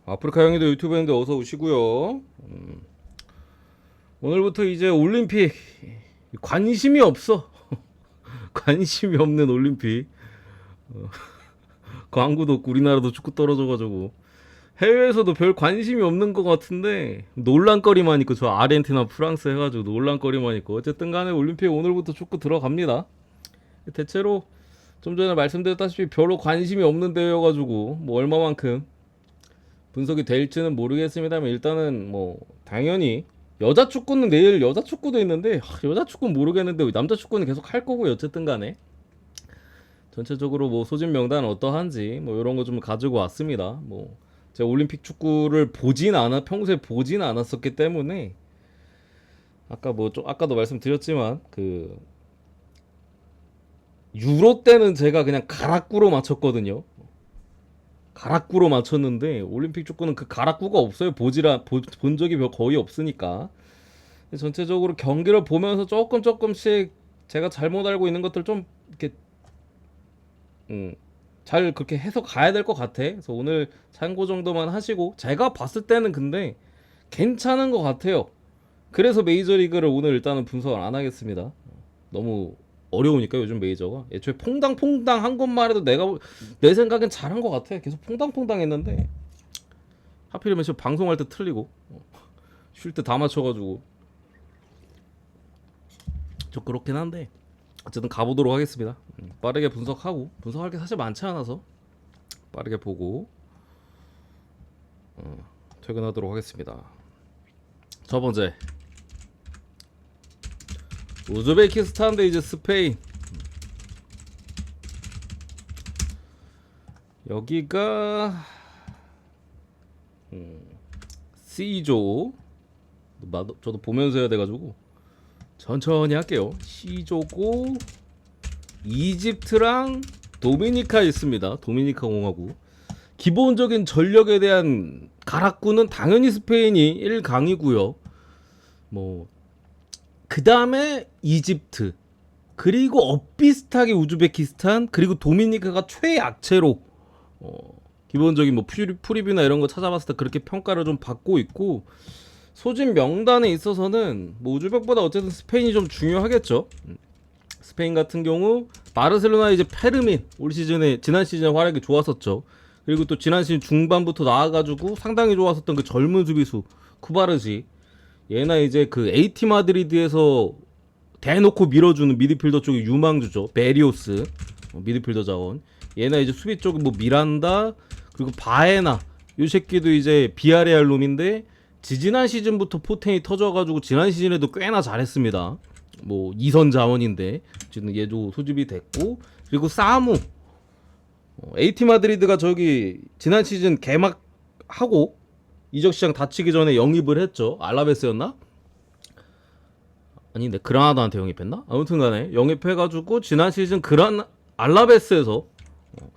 아프리카 형이도 유튜브인데 어서 오시고요. 오늘부터 이제 올림픽 관심이 없어. 관심이 없는 올림픽. 광고도 없고 우리나라도 축구 떨어져가지고 해외에서도 별 관심이 없는 것 같은데 논란거리만 있고 저 아르헨티나 프랑스 해가지고 논란거리만 있고 어쨌든 간에 올림픽 오늘부터 축구 들어갑니다. 대체로 좀 전에 말씀드렸다시피 별로 관심이 없는 대회여가지고 뭐 얼마만큼 분석이 될지는 모르겠습니다만 일단은 뭐 당연히 여자 축구는 내일 여자 축구도 있는데 여자 축구는 모르겠는데 남자 축구는 계속 할 거고 어쨌든 간에 전체적으로 뭐 소집 명단 어떠한지 뭐 이런 거 좀 가지고 왔습니다. 뭐 제가 올림픽 축구를 평소에 보진 않았었기 때문에 아까 뭐 좀 아까도 말씀드렸지만 그 유로 때는 제가 그냥 가락구로 맞췄거든요. 가락구로 맞췄는데 올림픽 축구는 그 가락구가 없어요. 본 적이 거의 없으니까. 전체적으로 경기를 보면서 조금씩 제가 잘못 알고 있는 것들 좀 이렇게 잘 그렇게 해서 가야 될 것 같아. 그래서 오늘 참고 정도만 하시고 제가 봤을 때는 근데 괜찮은 것 같아요. 그래서 메이저리그를 오늘 일단은 분석을 안 하겠습니다. 너무 어려우니까 요즘 메이저가 애초에 퐁당퐁당 한 것만 해도 내 생각엔 잘한 것 같아. 계속 퐁당퐁당 했는데 하필이면 지금 방송할 때 틀리고 쉴 때 다 맞춰가지고 좀 그렇긴 한데 어쨌든 가보도록 하겠습니다. 빠르게 분석할 게 사실 많지 않아서 빠르게 보고 퇴근하도록 하겠습니다. 첫 번째 우즈베키스탄 대 이제 스페인. 여기가 C조. 저도 보면서 해야 돼가지고 천천히 할게요. C조고 이집트랑 도미니카 있습니다. 도미니카 공화국. 기본적인 전력에 대한 가락구는 당연히 스페인이 1강이고요. 뭐 그 다음에 이집트, 그리고 엇비슷하게 우즈베키스탄, 그리고 도미니카가 최약체로 기본적인 뭐 프리뷰나 이런 거 찾아봤을 때 그렇게 평가를 좀 받고 있고, 소집 명단에 있어서는 뭐 우즈벡보다 어쨌든 스페인이 좀 중요하겠죠. 스페인 같은 경우 바르셀로나 이제 페르민 지난 시즌에 활약이 좋았었죠. 그리고 또 지난 시즌 중반부터 나와가지고 상당히 좋았었던 그 젊은 수비수 쿠바르지, 얘나 이제 그 AT 마드리드에서 대놓고 밀어주는 미드필더 쪽의 유망주죠. 베리오스 미드필더 자원. 얘나 이제 수비 쪽에 뭐 미란다, 그리고 바에나, 요 새끼도 이제 비아레알 놈인데 지난 시즌부터 포텐이 터져가지고 지난 시즌에도 꽤나 잘했습니다. 뭐 2선 자원인데 지금 얘도 소집이 됐고, 그리고 사무 AT 마드리드가 저기 지난 시즌 개막하고 이적 시장 닫히기 전에 영입을 했죠. 알라베스였나? 아니, 네, 그라나다한테 영입했나? 아무튼 간에 영입해가지고 지난 시즌 알라베스에서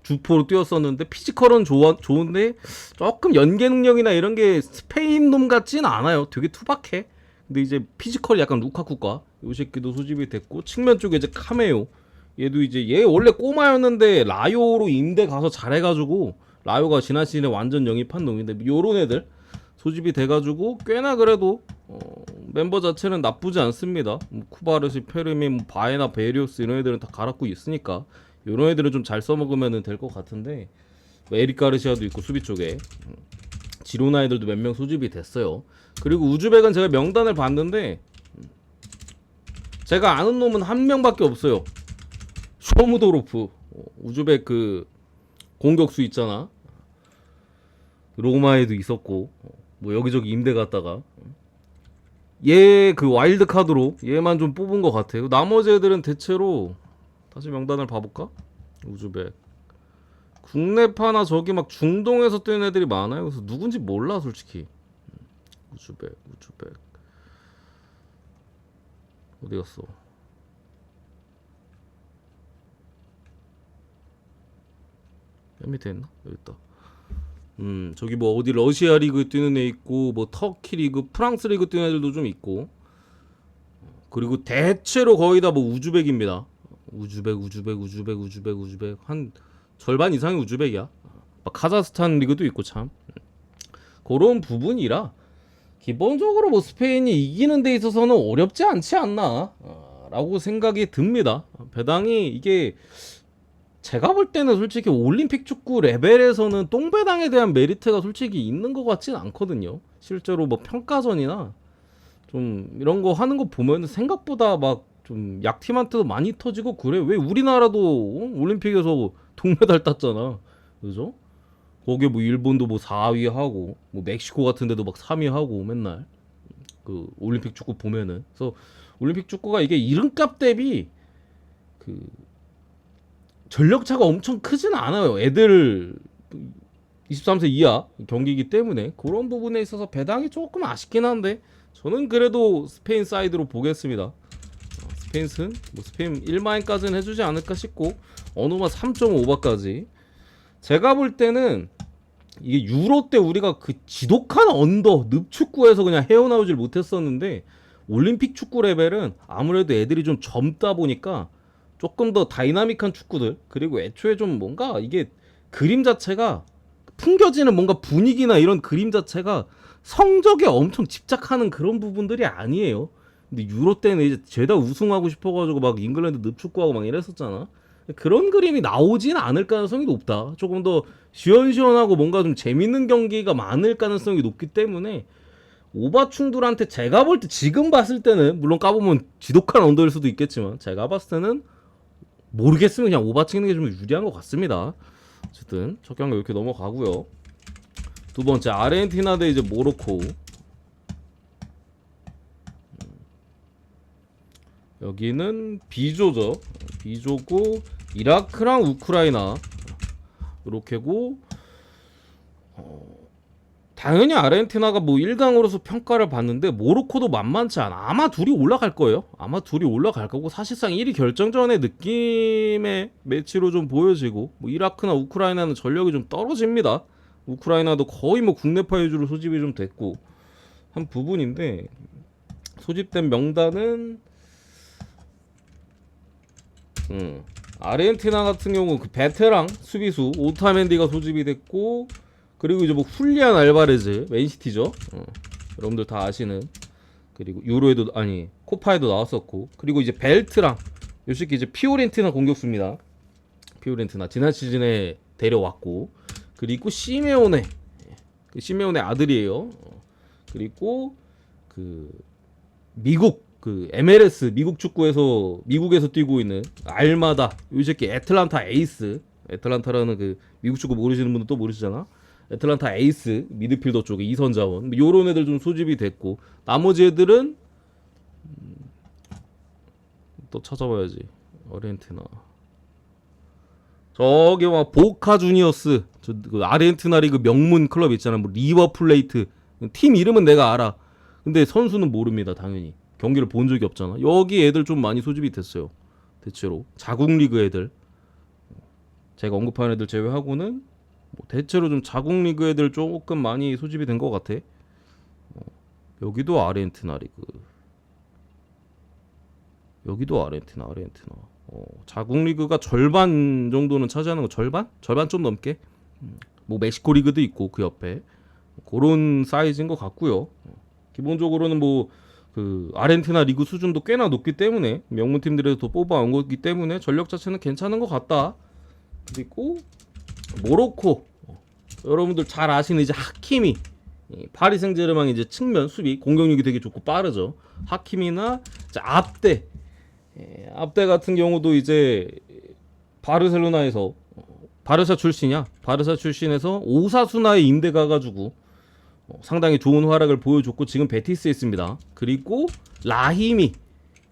주포로 뛰었었는데 피지컬은 좋은데 조금 연계 능력이나 이런 게 스페인 놈 같진 않아요. 되게 투박해. 근데 이제 피지컬이 약간 루카쿠가 요 새끼도 소집이 됐고, 측면 쪽에 이제 카메오, 얘도 이제 얘 원래 꼬마였는데 라요로 임대 가서 잘해가지고 라요가 지난 시즌에 완전 영입한 놈인데 요런 애들 소집이 돼가지고 꽤나 그래도 멤버 자체는 나쁘지 않습니다. 뭐 쿠바르시, 페르민, 뭐 바에나, 베리오스 이런 애들은 다 갈았고 있으니까 이런 애들은 좀 잘 써먹으면 될 것 같은데, 뭐 에릭 가르시아도 있고 수비 쪽에 지로나 애들도 몇 명 소집이 됐어요. 그리고 우즈벡은 제가 명단을 봤는데 제가 아는 놈은 한 명밖에 없어요. 쇼무도로프. 우즈벡 그 공격수 있잖아. 로마에도 있었고 뭐 여기저기 임대 갔다가 얘 그 와일드 카드로 얘만 좀 뽑은 것 같아요. 나머지 애들은 대체로 다시 명단을 봐볼까? 우즈벡 국내파나 저기 막 중동에서 뛰는 애들이 많아요. 그래서 누군지 몰라 솔직히. 우즈벡 어디 갔어? 맨 밑에 있나? 여기 있다. 저기 뭐 어디 러시아 리그 뛰는 애 있고, 뭐 터키 리그, 프랑스 리그 뛰는 애들도 좀 있고, 그리고 대체로 거의 다 뭐 우즈벡입니다. 우즈벡 한 절반 이상이 우즈벡이야. 막 카자흐스탄 리그도 있고 참. 그런 부분이라 기본적으로 뭐 스페인이 이기는 데 있어서는 어렵지 않지 않나 라고 생각이 듭니다. 배당이 이게 제가 볼 때는 솔직히 올림픽 축구 레벨에서는 똥배당에 대한 메리트가 솔직히 있는 것 같진 않거든요. 실제로 뭐 평가전이나 좀 이런 거 하는 거 보면 생각보다 막 좀 약팀한테도 많이 터지고 그래. 왜 우리나라도 올림픽에서 동메달 땄잖아. 그죠? 거기에 뭐 일본도 뭐 4위 하고 뭐 멕시코 같은 데도 막 3위 하고 맨날 그 올림픽 축구 보면은. 그래서 올림픽 축구가 이게 이름값 대비 그 전력 차가 엄청 크지는 않아요. 애들 23세 이하 경기이기 때문에 그런 부분에 있어서 배당이 조금 아쉽긴 한데 저는 그래도 스페인 사이드로 보겠습니다. 스페인은 뭐 스페인 1마인까지는 해주지 않을까 싶고 어느마 3.5바까지 제가 볼 때는 이게 유로 때 우리가 그 지독한 언더 늪축구에서 그냥 헤어나오질 못했었는데 올림픽 축구 레벨은 아무래도 애들이 좀 젊다 보니까 조금 더 다이나믹한 축구들 그리고 애초에 좀 뭔가 이게 그림 자체가 풍겨지는 뭔가 분위기나 이런 그림 자체가 성적에 엄청 집착하는 그런 부분들이 아니에요. 근데 유로 때는 이제 죄다 우승하고 싶어가지고 막 잉글랜드 늪축구하고 막 이랬었잖아. 그런 그림이 나오진 않을 가능성이 높다. 조금 더 시원시원하고 뭔가 좀 재밌는 경기가 많을 가능성이 높기 때문에 오바충들한테 제가 볼 때 지금 봤을 때는 물론 까보면 지독한 언더일 수도 있겠지만 제가 봤을 때는 모르겠으면 그냥 오바 찍는 게 좀 유리한 것 같습니다. 어쨌든 첫 경기 이렇게 넘어가고요. 두 번째 아르헨티나 대 이제 모로코. 여기는 B조죠. B조고 이라크랑 우크라이나 이렇게고 당연히 아르헨티나가 뭐 1강으로서 평가를 받는데 모로코도 만만치 않아. 아마 둘이 올라갈 거예요. 아마 둘이 올라갈 거고 사실상 1위 결정전의 느낌의 매치로 좀 보여지고 뭐 이라크나 우크라이나는 전력이 좀 떨어집니다. 우크라이나도 거의 뭐 국내파 위주로 소집이 좀 됐고 한 부분인데 소집된 명단은 아르헨티나 같은 경우 그 베테랑 수비수 오타멘디가 소집이 됐고 그리고 이제 뭐 훌리안 알바레즈 맨시티죠. 여러분들 다 아시는 그리고 유로에도 아니 코파에도 나왔었고 그리고 이제 벨트랑 요 새끼 이제 피오렌티나 공격수입니다. 피오렌티나 지난 시즌에 데려왔고 그리고 시메오네 그 시메오네 아들이에요. 그리고 그 미국 그 MLS 미국 축구에서 미국에서 뛰고 있는 알마다 요 새끼 애틀란타 에이스 애틀란타라는 그 미국 축구 모르시는 분들 또 모르시잖아. 애틀란타 에이스 미드필더 쪽에 이선 자원 요런 애들 좀 소집이 됐고 나머지 애들은 또 찾아봐야지. 아르헨티나 저기 막 보카 주니어스 그 아르헨티나 리그 명문 클럽 있잖아. 뭐 리버 플레이트 팀 이름은 내가 알아. 근데 선수는 모릅니다. 당연히 경기를 본 적이 없잖아. 여기 애들 좀 많이 소집이 됐어요. 대체로 자국 리그 애들 제가 언급한 애들 제외하고는 뭐 대체로 좀 자국 리그 애들 조금 많이 소집이 된 것 같아. 여기도 아르헨티나 리그 여기도 아르헨티나 자국 리그가 절반 정도는 차지하는 거. 절반 좀 넘게. 뭐 멕시코 리그도 있고 그 옆에 그런 사이즈인 것 같고요. 기본적으로는 뭐 그 아르헨티나 리그 수준도 꽤나 높기 때문에 명문 팀들에서 뽑아온 거기 때문에 전력 자체는 괜찮은 것 같다. 그리고 모로코 여러분들 잘 아시는 이제 하키미 파리 생제르맹 이제 측면 수비 공격력이 되게 좋고 빠르죠. 하키미나 이제 압대 같은 경우도 이제 바르셀로나에서 바르샤 출신이야. 바르샤 출신에서 오사수나에 임대 가가지고 상당히 좋은 활약을 보여줬고 지금 베티스에 있습니다. 그리고 라히미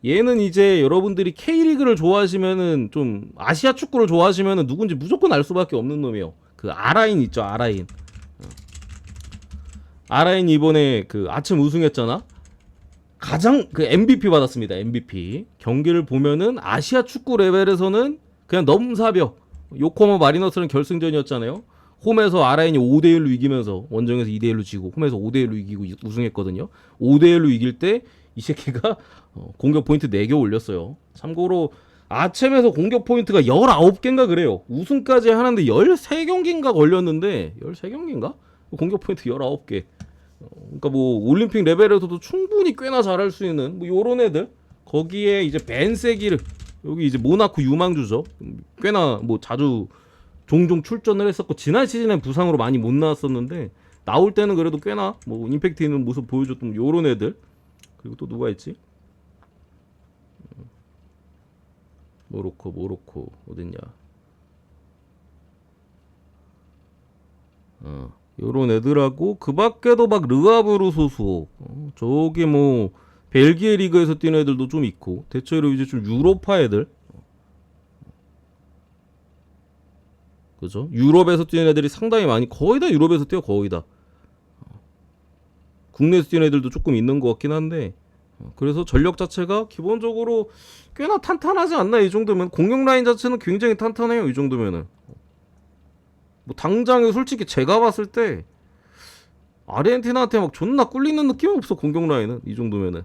얘는 이제 여러분들이 K리그를 좋아하시면은 좀 아시아 축구를 좋아하시면은 누군지 무조건 알 수밖에 없는 놈이에요. 그 아라인 있죠. 아라인 이번에 그 아침 우승했잖아. 가장 그 MVP 받았습니다. MVP 경기를 보면은 아시아 축구 레벨에서는 그냥 넘사벽. 요코하마 마리너스는 결승전이었잖아요. 홈에서 아라인이 5대1로 이기면서 원정에서 2대1로 지고 홈에서 5대1로 이기고 우승했거든요. 5대1로 이길 때 이 새끼가 공격 포인트 4개 올렸어요. 참고로 아챔에서 공격 포인트가 19개인가 그래요. 우승까지 하는데 13경기인가 걸렸는데 13경기인가? 공격 포인트 19개. 그러니까 뭐 올림픽 레벨에서도 충분히 꽤나 잘할 수 있는 뭐 요런 애들. 거기에 이제 벤세기르, 여기 이제 모나코 유망주죠. 꽤나 뭐 자주 종종 출전을 했었고 지난 시즌엔 부상으로 많이 못 나왔었는데 나올 때는 그래도 꽤나 뭐 임팩트 있는 모습 보여줬던 요런 애들. 그리고 또 누가 있지? 모로코 어딨냐? 요런 애들하고 그 밖에도 막 르하브르 소속, 저기 뭐 벨기에 리그에서 뛰는 애들도 좀 있고 대체로 이제 좀 유로파 애들, 그죠? 유럽에서 뛰는 애들이 상당히 많이, 거의 다 유럽에서 뛰어. 거의 다 국내에서 뛰는 애들도 조금 있는 것 같긴 한데, 그래서 전력 자체가 기본적으로 꽤나 탄탄하지 않나. 이 정도면 공격 라인 자체는 굉장히 탄탄해요. 이 정도면은 뭐 당장에 솔직히 제가 봤을 때 아르헨티나한테 막 존나 꿀리는 느낌은 없어. 공격 라인은 이 정도면은.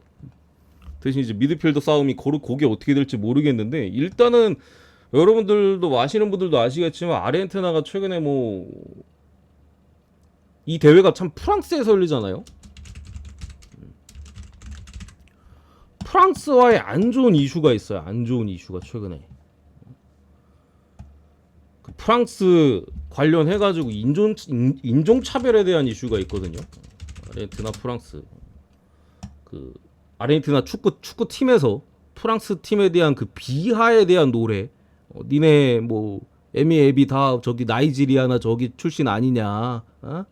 대신 이제 미드필더 싸움이 그게 어떻게 될지 모르겠는데, 일단은 여러분들도 아시는 분들도 아시겠지만 아르헨티나가 최근에 뭐 이 대회가 참 프랑스에서 열리잖아요. 프랑스와의 안 좋은 이슈가 있어요. 안 좋은 이슈가 최근에 그 프랑스 관련해가지고 인종차별에 대한 이슈가 있거든요. 아르헨티나 프랑스, 그 아르헨티나 축구팀에서 프랑스 팀에 대한 그 비하에 대한 노래, 니네 뭐 에미 에비 다 저기 나이지리아나 저기 출신 아니냐, 어?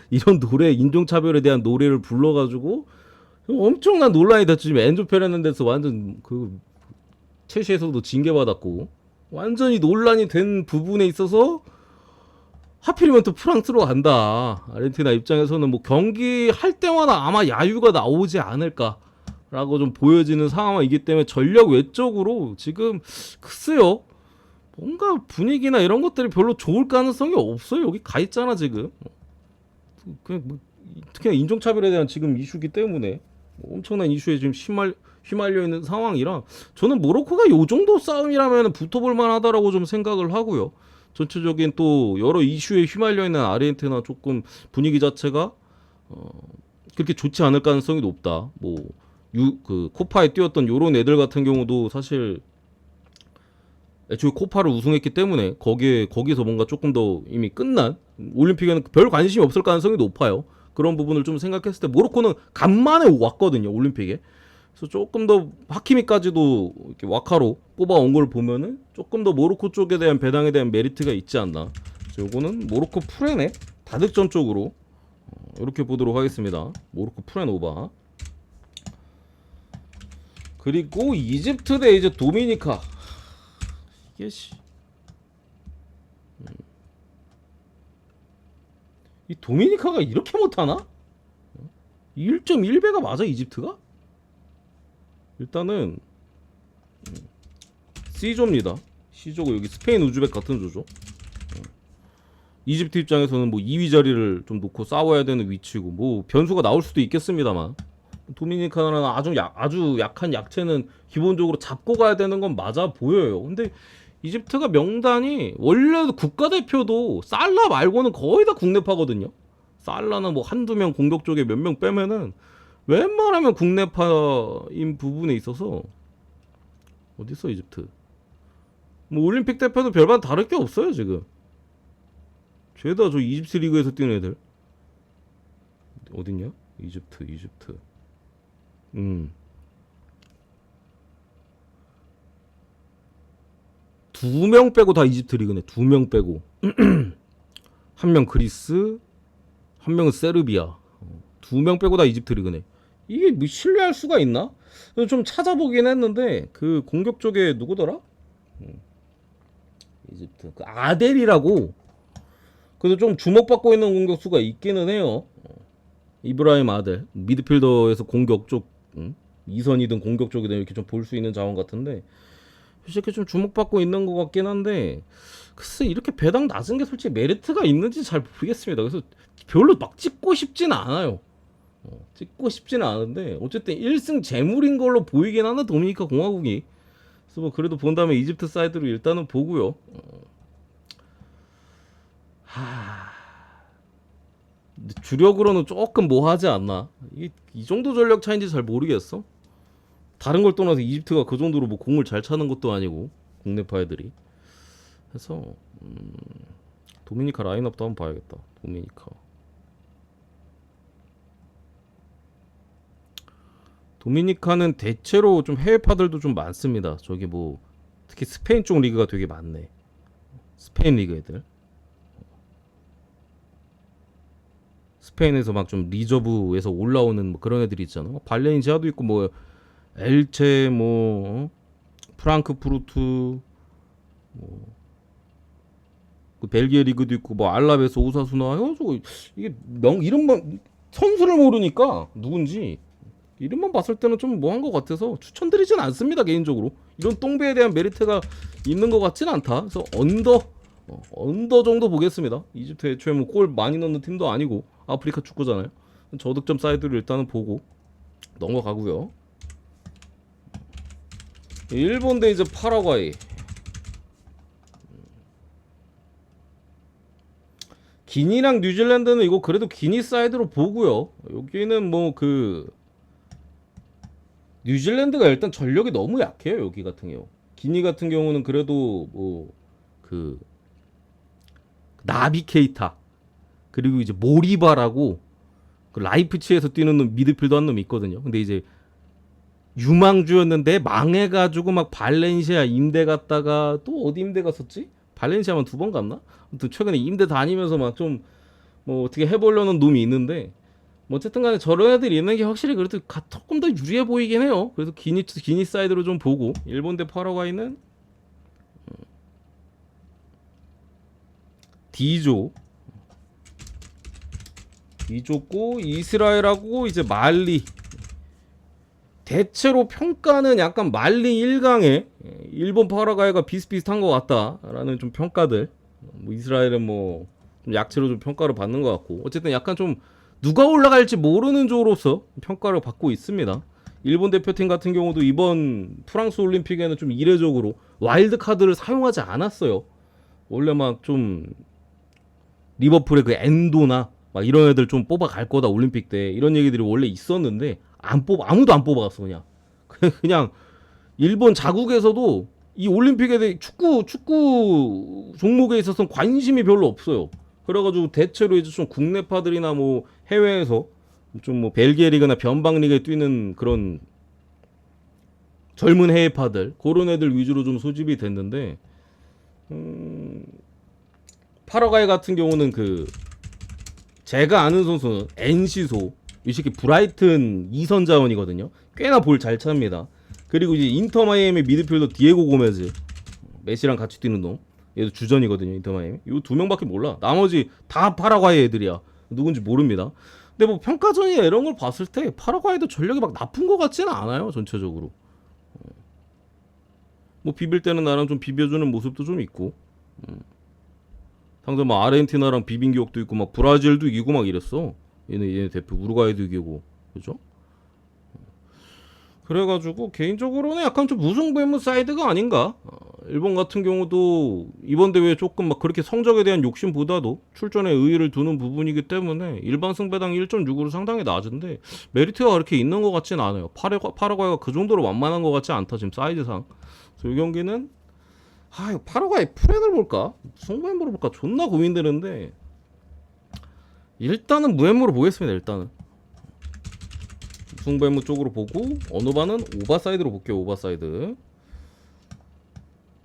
이런 노래, 인종차별에 대한 노래를 불러가지고 엄청난 논란이 됐죠. 지금 엔조 페르난데스 완전 그 첼시에서도 징계받았고, 완전히 논란이 된 부분에 있어서 하필이면 또 프랑스로 간다. 아르헨티나 입장에서는 뭐 경기 할 때마다 아마 야유가 나오지 않을까라고 좀 보여지는 상황이기 때문에 전력 외적으로 지금 글쎄요, 뭔가 분위기나 이런 것들이 별로 좋을 가능성이 없어요. 여기 가 있잖아 지금. 그냥 뭐 특히나 인종차별에 대한 지금 이슈기 때문에 뭐 엄청난 이슈에 지금 휘말려 있는 상황이라 저는 모로코가 요 정도 싸움이라면 붙어볼 만하다라고 좀 생각을 하고요. 전체적인 또 여러 이슈에 휘말려 있는 아르헨티나 조금 분위기 자체가 그렇게 좋지 않을 가능성이 높다. 뭐 그 코파에 뛰었던 요런 애들 같은 경우도 사실 애초에 코파를 우승했기 때문에 거기서 뭔가 조금 더 이미 끝난, 올림픽에는 별 관심이 없을 가능성이 높아요. 그런 부분을 좀 생각했을 때 모로코는 간만에 왔거든요, 올림픽에. 그래서 조금 더 하키미까지도 이렇게 와카로 뽑아온 걸 보면은 조금 더 모로코 쪽에 대한 배당에 대한 메리트가 있지 않나. 요거는 모로코 프렌의 다득점 쪽으로 이렇게 보도록 하겠습니다. 모로코 프렌 오바. 그리고 이집트 대 이제 도미니카. 이게 이 도미니카가 이렇게 못하나? 1.1배가 맞아 이집트가? 일단은 C조입니다. C조고 여기 스페인 우즈벡 같은 조죠. 이집트 입장에서는 뭐 2위 자리를 좀 놓고 싸워야 되는 위치고 뭐 변수가 나올 수도 있겠습니다만, 도미니카는 아주 약한 약체는 기본적으로 잡고 가야 되는 건 맞아 보여요. 근데 이집트가 명단이 원래 국가대표도 살라 말고는 거의 다 국내파거든요. 살라는 뭐 한두 명 공격 쪽에 몇 명 빼면은 웬만하면 국내파인 부분에 있어서 어딨어 이집트. 뭐 올림픽 대표도 별반 다를 게 없어요 지금. 죄다 저 이집트 리그에서 뛰는 애들. 어딨냐? 이집트. 2명 빼고 다 이집트 리그네. 2명 빼고. 한 명 그리스, 한 명은 세르비아. 2명 빼고 다 이집트 리그네. 이게 뭐 신뢰할 수가 있나? 좀 찾아보긴 했는데 그 공격 쪽에 누구더라? 이집트 그 아델이라고. 그래도 좀 주목받고 있는 공격수가 있기는 해요. 이브라임 아델. 미드필더에서 공격 쪽, 2선이든 공격 쪽이든 이렇게 좀 볼 수 있는 자원 같은데 솔직히 좀 주목받고 있는 것 같긴 한데, 글쎄 이렇게 배당 낮은 게 솔직히 메리트가 있는지 잘 모르겠습니다. 그래서 별로 막 찍고 싶지는 않아요. 찍고 싶지는 않은데 어쨌든 1승 재물인 걸로 보이긴 하는 도미니카 공화국이. 그래서 뭐 그래도 본다면 이집트 사이드로 일단은 보고요. 주력으로는 조금 뭐 하지 않나. 이 정도 전력 차인지 잘 모르겠어. 다른 걸 떠나서 이집트가 그 정도로 뭐 공을 잘 차는 것도 아니고 국내파 애들이. 그래서 도미니카 라인업도 한번 봐야겠다. 도미니카는 대체로 좀 해외파들도 좀 많습니다. 저기 뭐 특히 스페인 쪽 리그가 되게 많네. 스페인 리그 애들. 스페인에서 막 좀 리저브에서 올라오는 뭐 그런 애들이 있잖아. 발렌시아도 있고 뭐 엘체 뭐 프랑크푸르트 뭐 그 벨기에 리그도 있고 뭐 알라베스 오사수나 해가지고 이게 이름만 선수를 모르니까 누군지 이름만 봤을 때는 좀 뭐 한 것 같아서 추천드리진 않습니다 개인적으로. 이런 똥배에 대한 메리트가 있는 것 같진 않다. 그래서 언더 정도 보겠습니다. 이집트 애초에 뭐 골 많이 넣는 팀도 아니고 아프리카 축구잖아요. 저득점 사이드를 일단은 보고 넘어가고요. 일본 대 이제 파라과이. 기니랑 뉴질랜드는 이거 그래도 기니 사이드로 보고요. 여기는 뭐 그 뉴질랜드가 일단 전력이 너무 약해요. 여기 같은 경우. 기니 같은 경우는 그래도 뭐 그 나비 케이타 그리고 이제 모리바라고 그 라이프치히에서 뛰는 놈 미드필더 한 놈 있거든요. 근데 이제 유망주였는데 망해가지고 막 발렌시아 임대 갔다가 또 어디 임대 갔었지? 발렌시아만 2번 갔나? 아무튼 최근에 임대 다니면서 막 좀 뭐 어떻게 해보려는 놈이 있는데 뭐 어쨌든 간에 저런 애들이 있는 게 확실히 그래도 조금 더 유리해 보이긴 해요. 그래서 기니 사이드로 좀 보고 일본 대 파라과이는 D조고 이스라엘하고 이제 말리. 대체로 평가는 약간 말리 1강에 일본 파라과이가 비슷비슷한 것 같다라는 좀 평가들. 뭐 이스라엘은 뭐 좀 약체로 좀 평가를 받는 것 같고 어쨌든 약간 좀 누가 올라갈지 모르는 조로서 평가를 받고 있습니다. 일본 대표팀 같은 경우도 이번 프랑스 올림픽에는 좀 이례적으로 와일드 카드를 사용하지 않았어요. 원래 막 좀 리버풀의 그 엔도나 막 이런 애들 좀 뽑아갈 거다 올림픽 때 이런 얘기들이 원래 있었는데 아무도 안 뽑아갔어 그냥. 그냥 일본 자국에서도 이 올림픽에 대해 축구 종목에 있어서는 관심이 별로 없어요. 그래가지고 대체로 이제 좀 국내파들이나 뭐 해외에서 좀 뭐 벨기에 리그나 변방 리그에 뛰는 그런 젊은 해외파들 그런 애들 위주로 좀 소집이 됐는데 파라과이 같은 경우는 그 제가 아는 선수는 엔시소 이 새끼 브라이튼 2선 자원이거든요. 꽤나 볼 잘 찹니다. 그리고 이제 인터 마이애미 미드필더 디에고 고메즈 메시랑 같이 뛰는 놈 얘도 주전이거든요. 인터 마이애미 이 2명밖에 몰라. 나머지 다 파라과이 애들이야. 누군지 모릅니다. 근데 뭐 평가전이나 이런 걸 봤을 때 파라과이도 전력이 막 나쁜 것 같지는 않아요. 전체적으로 뭐 비빌 때는 나랑 좀 비벼주는 모습도 좀 있고 상대 뭐 아르헨티나랑 비빈 기억도 있고 막 브라질도 이기고 막 이랬어. 얘네 대표 우루과이도 이기고 그죠? 그래가지고 개인적으로는 약간 좀 무승부의 사이드가 아닌가. 일본 같은 경우도 이번 대회에 조금 막 그렇게 성적에 대한 욕심보다도 출전에 의의를 두는 부분이기 때문에 일반 승배당 1.6으로 상당히 낮은데 메리트가 그렇게 있는 것 같진 않아요. 파라과이가 그 정도로 완만한 것 같지 않다 지금 사이즈상. 그래서 이 경기는 이거 파라과이 프렌을 볼까? 승부엠으로 볼까? 존나 고민되는데 일단은 무엠으로 보겠습니다. 일단은 승부엠 쪽으로 보고 어느 바는 오버사이드로 볼게요. 오버사이드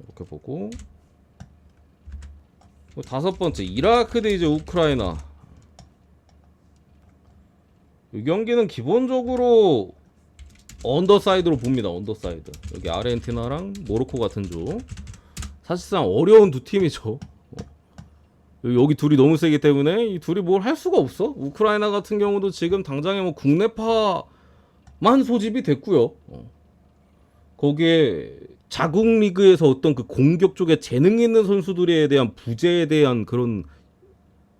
이렇게 보고 5번째 이라크 대 이제 우크라이나. 이 경기는 기본적으로 언더사이드로 봅니다. 언더사이드. 여기 아르헨티나랑 모로코 같은 조. 사실상 어려운 두 팀이죠. 여기 둘이 너무 세기 때문에 이 둘이 뭘 할 수가 없어. 우크라이나 같은 경우도 지금 당장에 뭐 국내파만 소집이 됐고요. 거기에 자국 리그에서 어떤 그 공격 쪽에 재능 있는 선수들에 대한 부재에 대한 그런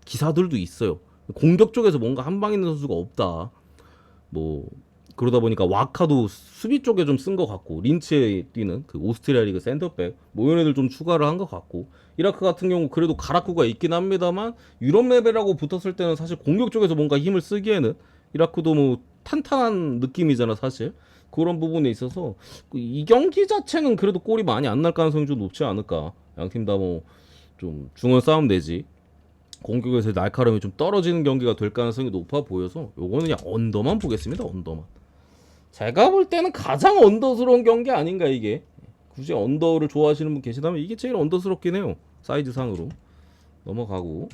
기사들도 있어요. 공격 쪽에서 뭔가 한 방 있는 선수가 없다. 뭐 그러다 보니까 와카도 수비 쪽에 좀 쓴 것 같고 린치에 뛰는 그 오스트리아 리그 센터백 뭐 이런 애들 좀 추가를 한 것 같고 이라크 같은 경우 그래도 가라쿠가 있긴 합니다만 유럽 레벨하고 붙었을 때는 사실 공격 쪽에서 뭔가 힘을 쓰기에는 이라크도 뭐 탄탄한 느낌이잖아 사실 그런 부분에 있어서 이 경기 자체는 그래도 골이 많이 안 날 가능성이 좀 높지 않을까 양팀 다 뭐 좀 중원 싸움 내지 공격에서 날카로움이 좀 떨어지는 경기가 될 가능성이 높아 보여서 요거는 그냥 언더만 보겠습니다. 언더만. 제가 볼 때는 가장 언더스러운 경기 아닌가 이게. 굳이 언더를 좋아하시는 분 계시다면 이게 제일 언더스럽긴 해요. 사이즈 상으로. 넘어가고.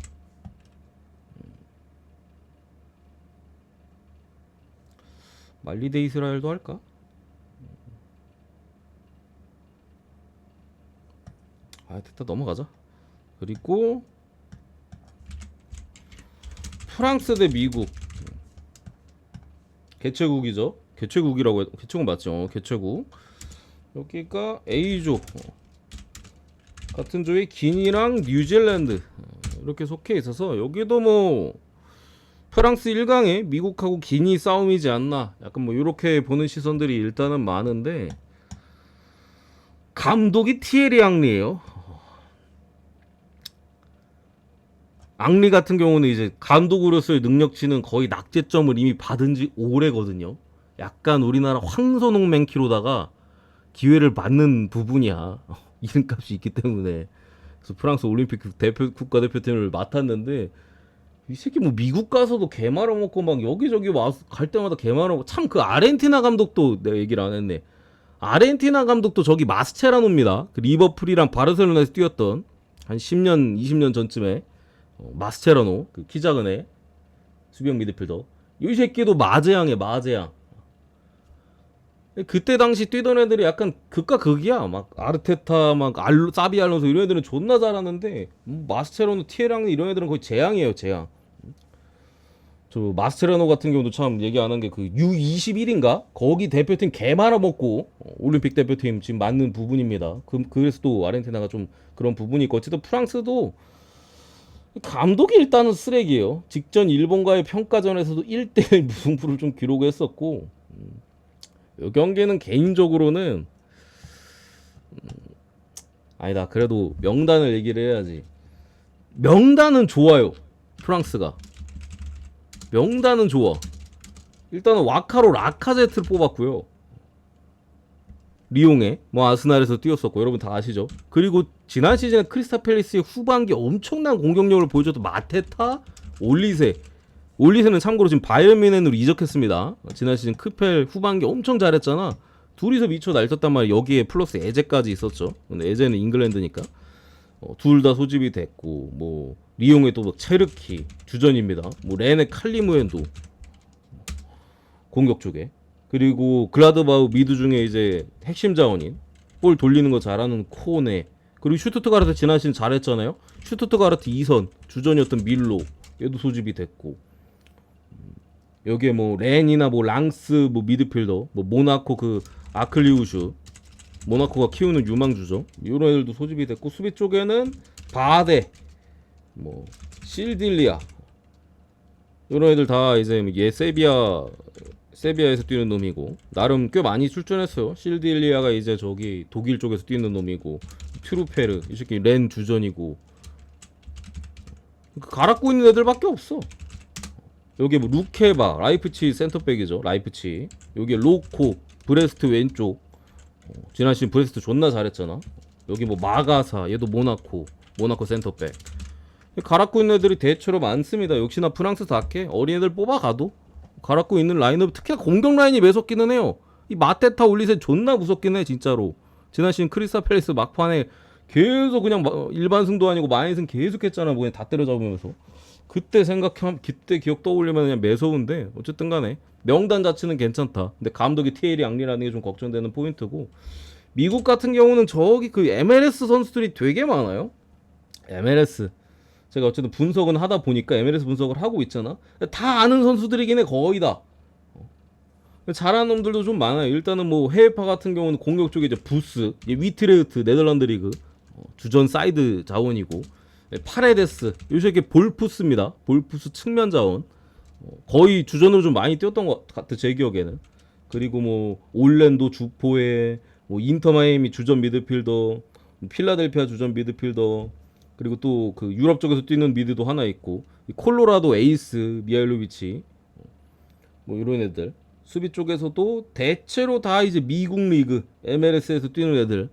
말리 대 이스라엘도 할까? 아 됐다 넘어가자. 그리고 프랑스 대 미국 개최국이죠. 개최국이라고 해. 개최국 맞죠? 개최국. 여기가 A조 같은 조에 기니랑 뉴질랜드 이렇게 속해 있어서 여기도 뭐 프랑스 1강에 미국하고 기니 싸움이지 않나 약간 뭐 이렇게 보는 시선들이 일단은 많은데 감독이 티에리 앙리예요. 앙리 같은 경우는 이제 감독으로서의 능력치는 거의 낙제점을 이미 받은 지 오래거든요. 약간 우리나라 황선홍 맨키로다가 기회를 받는 부분이야. 이름값이 있기 때문에. 그래서 프랑스 올림픽 국가대표팀을 맡았는데 이 새끼 뭐 미국 가서도 개 말아먹고 막 여기저기 와서 갈 때마다 개 말아먹고 참 그 아르헨티나 감독도 내가 얘기를 안 했네. 아르헨티나 감독도 저기 마스체라노입니다. 그 리버풀이랑 바르셀로나에서 뛰었던 한 10년 20년 전쯤에 마스체라노 그 키 작은 애 수비형 미드필더 이 새끼도 마제양이야 마제양. 그때 당시 뛰던 애들이 약간 극과 극이야. 막 아르테타 막 사비 알론소 이런 애들은 존나 잘하는데 마스체라노 티에랑니 이런 애들은 거의 재앙이에요 재앙. 저 마스체라노 같은 경우도 참 얘기 안 한 게 그 U21인가 거기 대표팀 개 말아먹고 올림픽 대표팀 지금 맞는 부분입니다. 그래서 또 아르헨티나가 좀 그런 부분이 있고 어쨌든 프랑스도 감독이 일단은 쓰레기예요. 직전 일본과의 평가전에서도 1대1 무승부를 좀 기록했었고 이 경기는 개인적으로는 아니다 그래도 명단을 얘기를 해야지. 명단은 좋아요. 프랑스가 명단은 좋아. 일단은 와카로 라카제트를 뽑았고요. 리옹에 뭐 아스날에서 뛰었었고 여러분 다 아시죠. 그리고 지난 시즌에 크리스탈 팰리스의 후반기 엄청난 공격력을 보여줬던 마테타, 올리세는 참고로 지금 바이에른 뮌헨으로 이적했습니다. 지난 시즌 크펠 후반기 엄청 잘했잖아. 둘이서 미쳐 날뛰었단 말이야. 여기에 플러스 에제까지 있었죠. 근데 에제는 잉글랜드니까 둘 다 소집이 됐고 뭐 리옹에 또 체르키 주전입니다. 뭐 레네 칼리무엔도 공격 쪽에 그리고 글라드바우 미드 중에 이제 핵심 자원인 볼 돌리는 거 잘하는 코네 그리고 슈투트가르트 지난 시즌 잘했잖아요. 슈투트가르트 2선 주전이었던 밀로 얘도 소집이 됐고 여기에 뭐 렌이나 뭐 랑스 뭐 미드필더 뭐 모나코 그 아클리우슈 모나코가 키우는 유망주죠. 이런 애들도 소집이 됐고 수비 쪽에는 바데 뭐 실딜리아 이런 애들 다 이제 얘 세비야에서 뛰는 놈이고 나름 꽤 많이 출전했어요. 실딜리아가 이제 저기 독일 쪽에서 뛰는 놈이고 트루페르 이 새끼 렌 주전이고 갈아고 있는 애들밖에 없어. 여기 뭐 루케바 라이프치 센터백이죠. 라이프치 여기 로코 브레스트 왼쪽 지난 시즌 브레스트 존나 잘했잖아. 여기 뭐 마가사 얘도 모나코 센터백 갈아고 있는 애들이 대체로 많습니다. 역시나 프랑스답게 어린애들 뽑아가도 갈아고 있는 라인업 특히 공격 라인이 매섭기는 해요. 이 마테타 올리세 존나 무섭긴 해 진짜로. 지난 시즌 크리스탈 팰리스 막판에 계속 그냥 일반 승도 아니고 마인승 계속 했잖아. 뭐 그냥 다 때려잡으면서 그때 생각하면 그때 기억 떠올리면 그냥 매서운데 어쨌든 간에 명단 자체는 괜찮다. 근데 감독이 티에리 앙리라는 게 좀 걱정되는 포인트고 미국 같은 경우는 저기 그 MLS 선수들이 되게 많아요. MLS 제가 어쨌든 분석은 하다 보니까 MLS 분석을 하고 있잖아. 다 아는 선수들이긴 해 거의 다. 잘하는 놈들도 좀 많아요. 일단은 뭐 해외파 같은 경우는 공격 쪽에 이제 부스, 위트레흐트 네덜란드 리그 주전 사이드 자원이고 파레데스 요 새끼 볼푸스입니다. 볼푸스 측면 자원 거의 주전으로 좀 많이 뛰었던 것 같아 제 기억에는. 그리고 뭐 올랜도 주포에 뭐 인터 마이애미 주전 미드필더, 필라델피아 주전 미드필더, 그리고 또 그 유럽 쪽에서 뛰는 미드도 하나 있고, 이 콜로라도 에이스 미하일로비치, 뭐 이런 애들. 수비 쪽에서도 대체로 다 이제 미국 리그 MLS에서 뛰는 애들,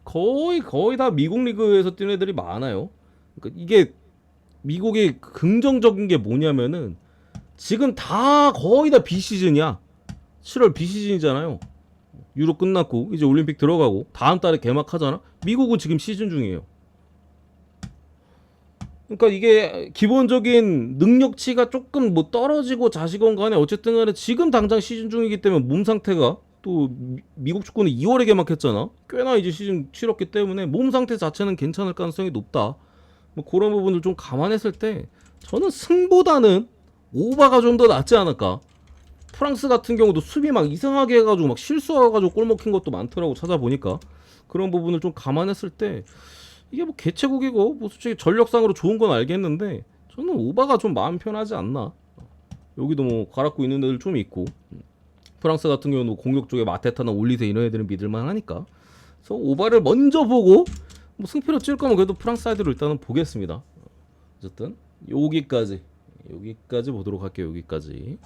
거의 다 미국 리그에서 뛰는 애들이 많아요. 그러니까 이게 미국이 긍정적인 게 뭐냐면은 지금 다 거의 다 비시즌이야. 7월 비시즌이잖아요. 유로 끝났고 이제 올림픽 들어가고 다음 달에 개막하잖아. 미국은 지금 시즌 중이에요. 그러니까 이게 기본적인 능력치가 조금 뭐 떨어지고 자시건 간에 어쨌든 간에 지금 당장 시즌 중이기 때문에 몸 상태가 또 미국 축구는 2월에 개막했잖아. 꽤나 이제 시즌 치렀기 때문에 몸 상태 자체는 괜찮을 가능성이 높다. 뭐 그런 부분을 좀 감안했을 때 저는 승보다는 오바가 좀 더 낫지 않을까. 프랑스 같은 경우도 수비 막 이상하게 해가지고 막 실수해가지고 골 먹힌 것도 많더라고 찾아보니까. 그런 부분을 좀 감안했을 때 이게 뭐 개최국이고 뭐 솔직히 전력상으로 좋은 건 알겠는데 저는 오바가 좀 마음 편하지 않나. 여기도 뭐 갈아고 있는 애들 좀 있고, 프랑스 같은 경우는 공격 쪽에 마테타나 올리세 이런 애들은 믿을만 하니까. 그래서 오바를 먼저 보고 뭐 승패로 찔 거면 그래도 프랑스 사이드로 일단은 보겠습니다. 어쨌든 여기까지 보도록 할게요. 여기까지.